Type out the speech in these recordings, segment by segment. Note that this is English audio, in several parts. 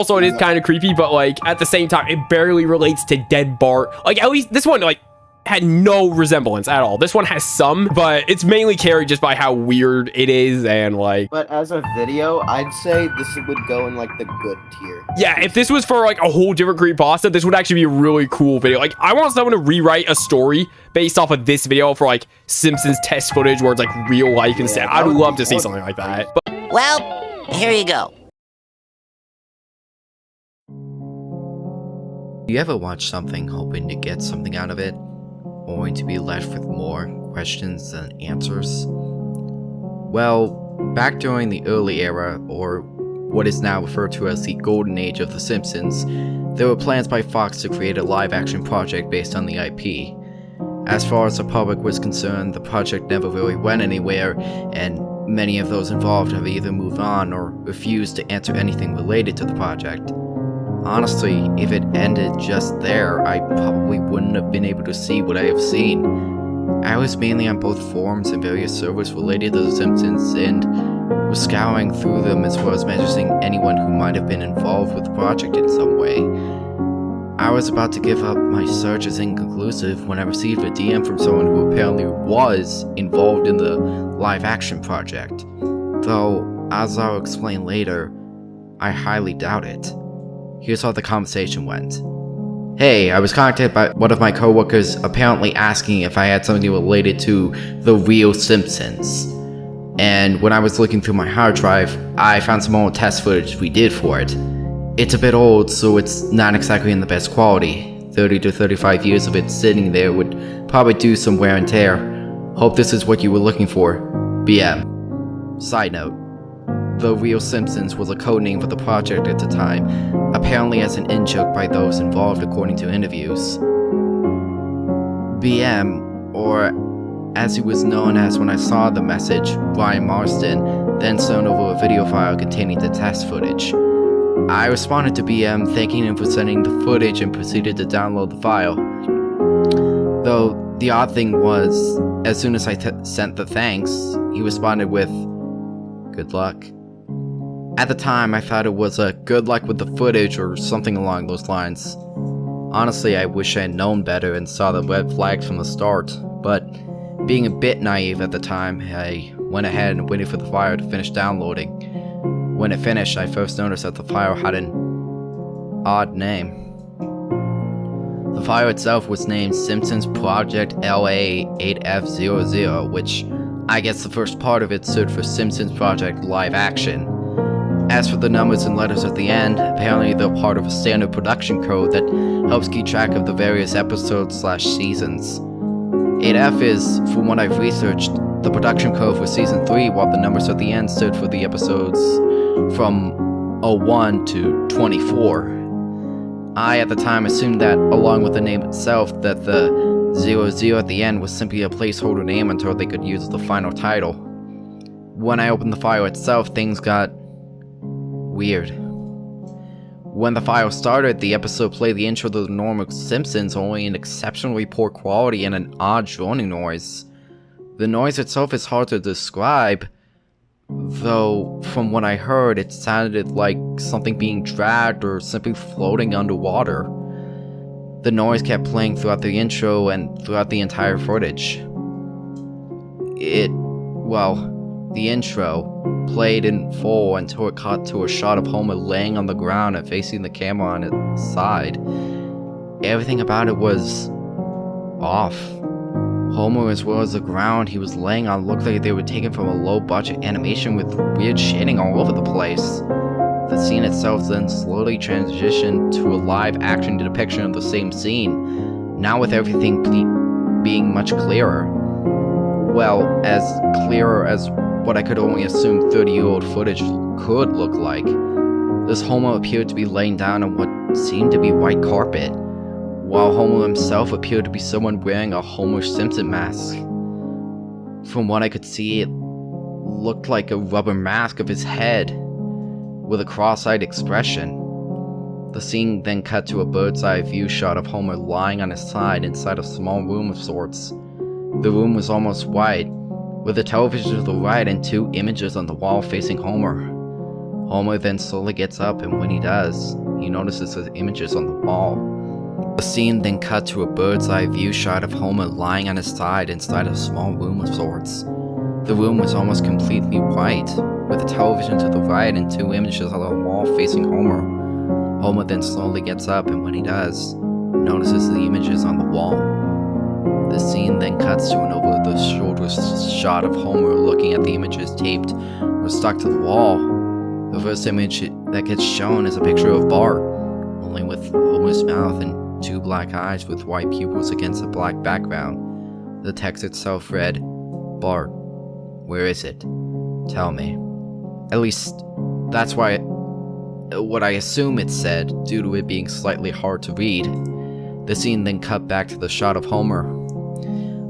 Also, it is kind of creepy, but like at the same time, it barely relates to Dead Bart. Like at least this one like had no resemblance at all. This one has some, but it's mainly carried just by how weird it is and like. But as a video, I'd say this would go in like the good tier. Yeah, if this was for like a whole different creepypasta, this would actually be a really cool video. Like I want someone to rewrite a story based off of this video for like Simpsons test footage where it's like real life instead. I'd love to see something like that. But well, here you go. You ever watch something hoping to get something out of it, only to be left with more questions than answers? Well, back during the early era, or what is now referred to as the golden age of The Simpsons, there were plans by Fox to create a live-action project based on the IP. As far as the public was concerned, the project never really went anywhere, and many of those involved have either moved on or refused to answer anything related to the project. Honestly, if it ended just there, I probably wouldn't have been able to see what I have seen. I was mainly on both forums and various servers related to The Simpsons, and was scouring through them as well as messaging anyone who might have been involved with the project in some way. I was about to give up my search as inconclusive when I received a DM from someone who apparently was involved in the live-action project. Though, as I'll explain later, I highly doubt it. Here's how the conversation went. Hey, I was contacted by one of my coworkers apparently asking if I had something related to the real Simpsons. And when I was looking through my hard drive, I found some old test footage we did for it. It's a bit old, so it's not exactly in the best quality. 30 to 35 years of it sitting there would probably do some wear and tear. Hope this is what you were looking for. BM. Side note. The Real Simpsons was a codename for the project at the time, apparently as an in-joke by those involved according to interviews. BM, or as he was known as when I saw the message, Brian Marsden, then sent over a video file containing the test footage. I responded to BM thanking him for sending the footage and proceeded to download the file. Though, the odd thing was, as soon as I sent the thanks, he responded with, "Good luck." At the time, I thought it was a good luck with the footage or something along those lines. Honestly, I wish I had known better and saw the red flags from the start, but being a bit naive at the time, I went ahead and waited for the file to finish downloading. When it finished, I first noticed that the file had an odd name. The file itself was named Simpsons Project LA8F00, which I guess the first part of it stood for Simpsons Project Live Action. As for the numbers and letters at the end, apparently they're part of a standard production code that helps keep track of the various episodes/seasons. 8F is, from what I've researched, the production code for Season 3, while the numbers at the end stood for the episodes from 01 to 24. I, at the time, assumed that, along with the name itself, that the 00 at the end was simply a placeholder name until they could use the final title. When I opened the file itself, things got weird. When the file started, the episode played the intro to the normal Simpsons, only in exceptionally poor quality and an odd droning noise. The noise itself is hard to describe, though from what I heard, it sounded like something being dragged or simply floating underwater. The noise kept playing throughout the intro and throughout the entire footage. The intro played in full until it cut to a shot of Homer laying on the ground and facing the camera on its side. Everything about it was off. Homer, as well as the ground he was laying on, looked like they were taken from a low-budget animation with weird shading all over the place. The scene itself then slowly transitioned to a live-action depiction of the same scene, now with everything being much clearer. Well, as clearer as what I could only assume 30-year-old footage could look like. This Homer appeared to be laying down on what seemed to be white carpet, while Homer himself appeared to be someone wearing a Homer Simpson mask. From what I could see, it looked like a rubber mask of his head, with a cross-eyed expression. The scene then cut to a bird's-eye view shot of Homer lying on his side inside a small room of sorts. The room was almost white, with a television to the right and two images on the wall facing Homer. Homer then slowly gets up, and when he does, he notices the images on the wall. The scene then cut to a bird's eye view shot of Homer lying on his side inside a small room of sorts. The room was almost completely white, with a television to the right and 2 images on the wall facing Homer. Homer then slowly gets up, and when he does, notices the images on the wall. The scene then cuts to an over-the-shoulder shot of Homer looking at the images taped or stuck to the wall. The first image that gets shown is a picture of Bart, only with Homer's mouth and 2 black eyes with white pupils against a black background. The text itself read, "Bart, where is it? Tell me." At least, that's what I assume it said, due to it being slightly hard to read. The scene then cut back to the shot of Homer.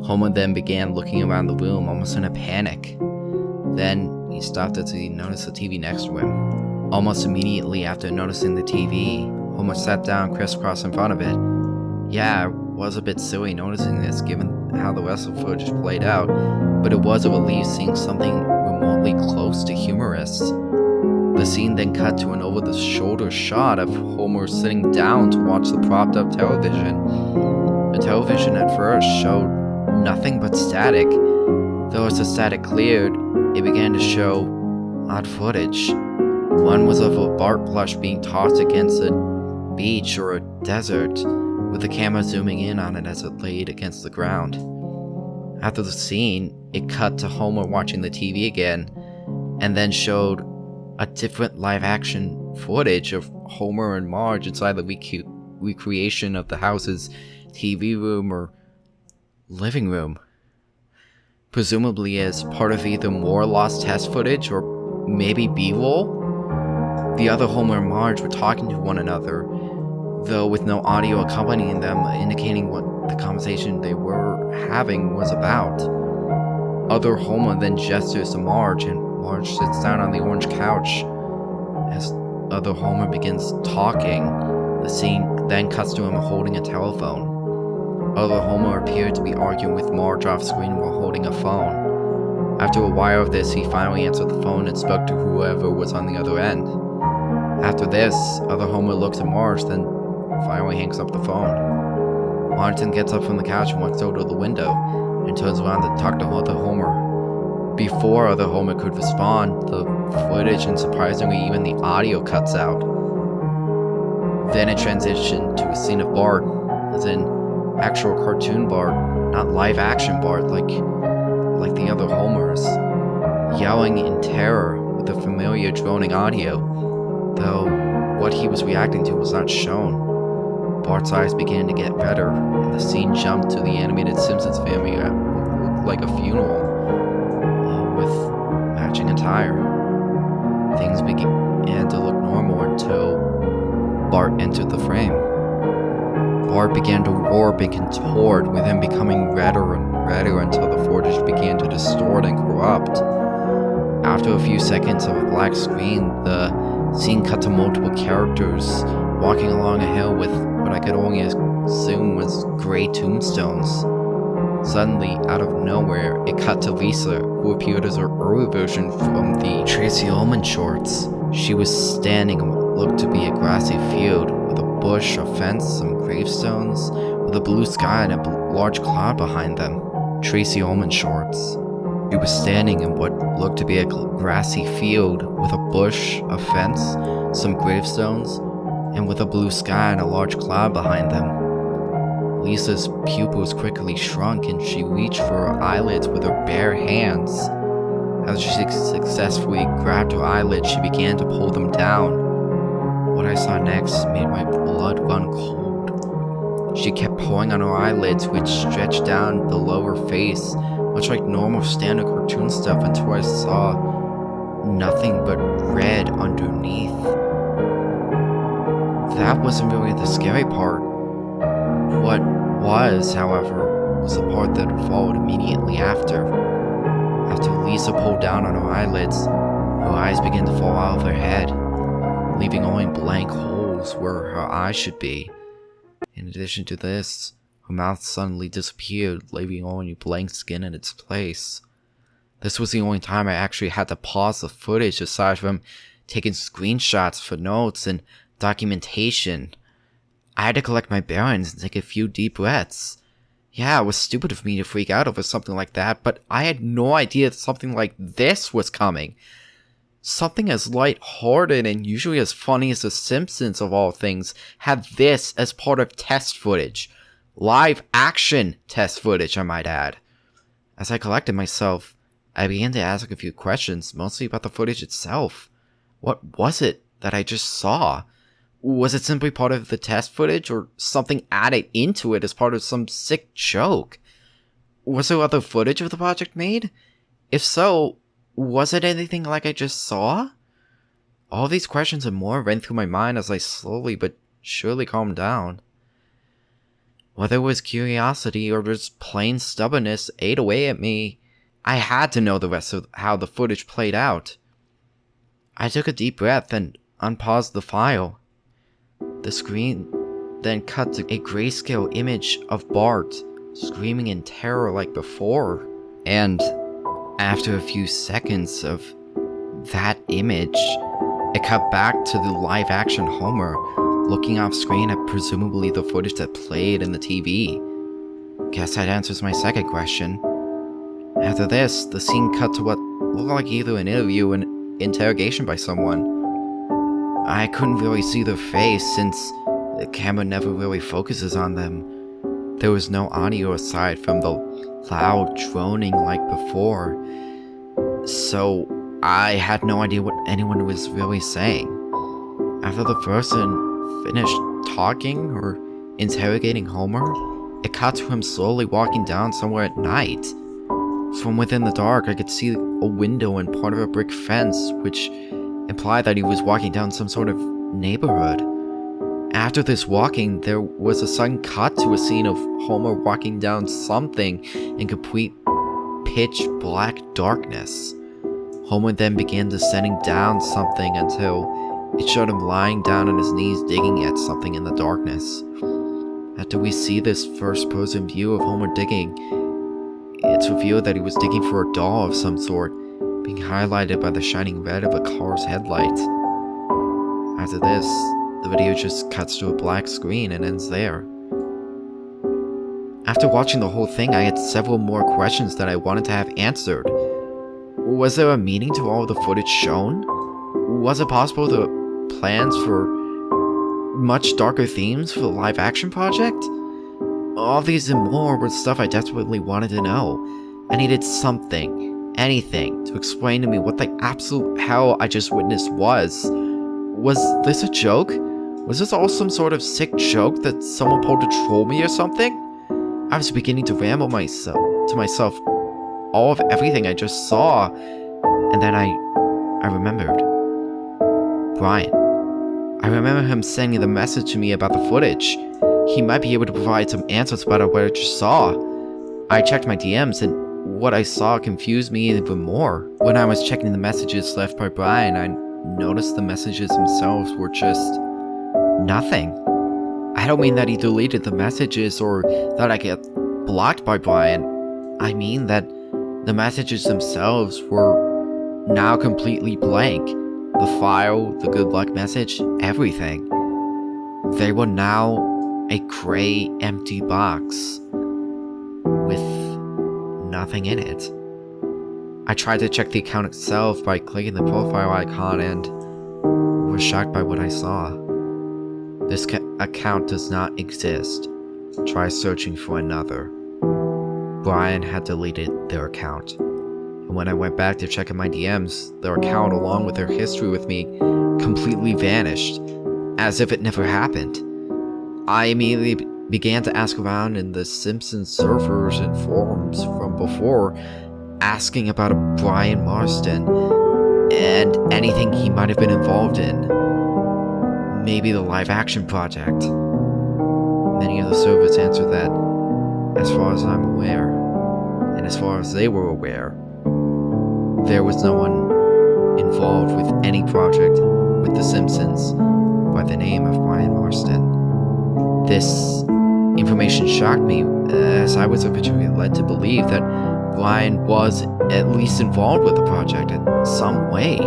Homer then began looking around the room, almost in a panic. Then, he stopped as he noticed the TV next to him. Almost immediately after noticing the TV, Homer sat down crisscross in front of it. Yeah, it was a bit silly noticing this given how the rest of the footage played out, but it was a relief seeing something remotely close to humorous. The scene then cut to an over-the-shoulder shot of Homer sitting down to watch the propped-up television. The television at first showed nothing but static. Though as the static cleared, it began to show odd footage. One was of a Bart plush being tossed against a beach or a desert, with the camera zooming in on it as it laid against the ground. After the scene, it cut to Homer watching the TV again, and then showed a different live-action footage of Homer and Marge inside the recreation of the house's TV room or living room. Presumably as part of either more lost test footage or maybe B-roll? The other Homer and Marge were talking to one another, though with no audio accompanying them, indicating what the conversation they were having was about. Other Homer then gestures to Marge, and Marge sits down on the orange couch. As other Homer begins talking, the scene then cuts to him holding a telephone. Other Homer appeared to be arguing with Marge off screen while holding a phone. After a while of this, he finally answered the phone and spoke to whoever was on the other end. After this, other Homer looks at Marge, then finally hangs up the phone. Marge then gets up from the couch and walks over to the window, and turns around to talk to other Homer. Before other Homer could respond, the footage and surprisingly even the audio cuts out. Then it transitioned to a scene of Bart, as in actual cartoon Bart, not live action Bart like the other Homers, yelling in terror with the familiar droning audio, though what he was reacting to was not shown. Bart's eyes began to get redder, and the scene jumped to the animated Simpsons family at what looked like a funeral, with matching attire. Things began to look normal until Bart entered the frame. Bart began to warp and contort, with him becoming redder and redder until the footage began to distort and corrupt. After a few seconds of a black screen, the scene cut to multiple characters walking along a hill with what I could only assume was gray tombstones. Suddenly, out of nowhere, it cut to Lisa, who appeared as her early version from the Tracy Ullman shorts. She was standing in what looked to be a grassy field, with a bush, a fence, some gravestones, with a blue sky and a large cloud behind them. Tracy Ullman shorts. She was standing in what looked to be a grassy field, with a bush, a fence, some gravestones, and with a blue sky and a large cloud behind them. Lisa's pupils quickly shrunk and she reached for her eyelids with her bare hands. As she successfully grabbed her eyelids, she began to pull them down. What I saw next made my blood run cold. She kept pulling on her eyelids, which stretched down below her face, much like normal standard cartoon stuff, until I saw nothing but red underneath. That wasn't really the scary part. What was, however, was the part that followed immediately after. After Lisa pulled down on her eyelids, her eyes began to fall out of her head, leaving only blank holes where her eyes should be. In addition to this, her mouth suddenly disappeared, leaving only blank skin in its place. This was the only time I actually had to pause the footage aside from taken screenshots for notes and documentation. I had to collect my bearings and take a few deep breaths. Yeah, it was stupid of me to freak out over something like that, but I had no idea that something like this was coming. Something as light-hearted and usually as funny as The Simpsons, of all things, had this as part of test footage. Live action test footage, I might add. As I collected myself, I began to ask a few questions, mostly about the footage itself. What was it that I just saw? Was it simply part of the test footage, or something added into it as part of some sick joke? Was there other footage of the project made? If so, was it anything like I just saw? All these questions and more ran through my mind as I slowly but surely calmed down. Whether it was curiosity or just plain stubbornness ate away at me, I had to know the rest of how the footage played out. I took a deep breath and unpaused the file. The screen then cut to a grayscale image of Bart, screaming in terror like before. And after a few seconds of that image, it cut back to the live-action Homer, looking off screen at presumably the footage that played in the TV. Guess that answers my second question. After this, the scene cut to what looked like either an interview or an interrogation by someone. I couldn't really see their face since the camera never really focuses on them. There was no audio aside from the loud droning like before, so I had no idea what anyone was really saying. After the person finished talking or interrogating Homer, it cut to him slowly walking down somewhere at night. From within the dark, I could see a window and part of a brick fence, which implied that he was walking down some sort of neighborhood. After this walking, there was a sudden cut to a scene of Homer walking down something in complete pitch black darkness. Homer then began descending down something until it showed him lying down on his knees digging at something in the darkness. After we see this first-person view of Homer digging, it's revealed that he was digging for a doll of some sort, being highlighted by the shining red of a car's headlight. After this, the video just cuts to a black screen and ends there. After watching the whole thing, I had several more questions that I wanted to have answered. Was there a meaning to all of the footage shown? Was it possible the plans for much darker themes for the live-action project? All these and more were stuff I desperately wanted to know. I needed something, anything, to explain to me what the absolute hell I just witnessed was. Was this a joke? Was this all some sort of sick joke that someone pulled to troll me or something? I was beginning to ramble to myself all of everything I just saw, and then I remembered. Brian. I remember him sending the message to me about the footage. He might be able to provide some answers about what I just saw. I checked my DMs, and what I saw confused me even more. When I was checking the messages left by Brian, I noticed the messages themselves were just nothing. I don't mean that he deleted the messages or that I get blocked by Brian. I mean that the messages themselves were now completely blank. The file, the good luck message, everything. They were now a gray, empty box with nothing in it. I tried to check the account itself by clicking the profile icon and was shocked by what I saw. This account does not exist. Try searching for another. Brian had deleted their account. And when I went back to check in my DMs, their account along with their history with me completely vanished, as if it never happened. I immediately began to ask around in the Simpsons servers and forums from before, asking about a Brian Marston and anything he might have been involved in. Maybe the live action project. Many of the servers answered that, as far as I'm aware, and as far as they were aware, there was no one involved with any project with The Simpsons by the name of Brian Marston. This information shocked me, as I was originally led to believe that Brian was at least involved with the project in some way,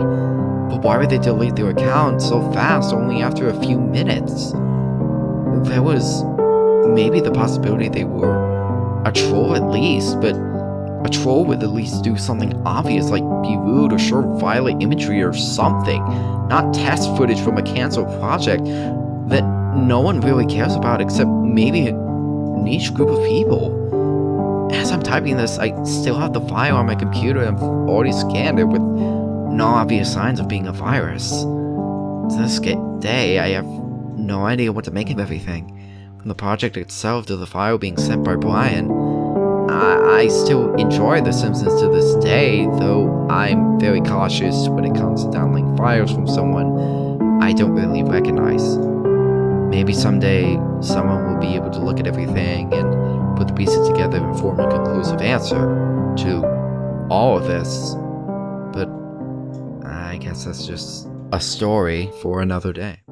But why would they delete their account so fast only after a few minutes? There was maybe the possibility they were a troll at least, but a troll would at least do something obvious like be rude or show violent imagery or something, not test footage from a canceled project that no one really cares about except maybe a niche group of people. As I'm typing this, I still have the file on my computer and I've already scanned it with no obvious signs of being a virus. To this day, I have no idea what to make of everything. From the project itself to the file being sent by Brian, I still enjoy The Simpsons to this day, though I'm very cautious when it comes to downloading files from someone I don't really recognize. Maybe someday, someone will be able to look at everything and put the pieces together and form a conclusive answer to all of this. But I guess that's just a story for another day.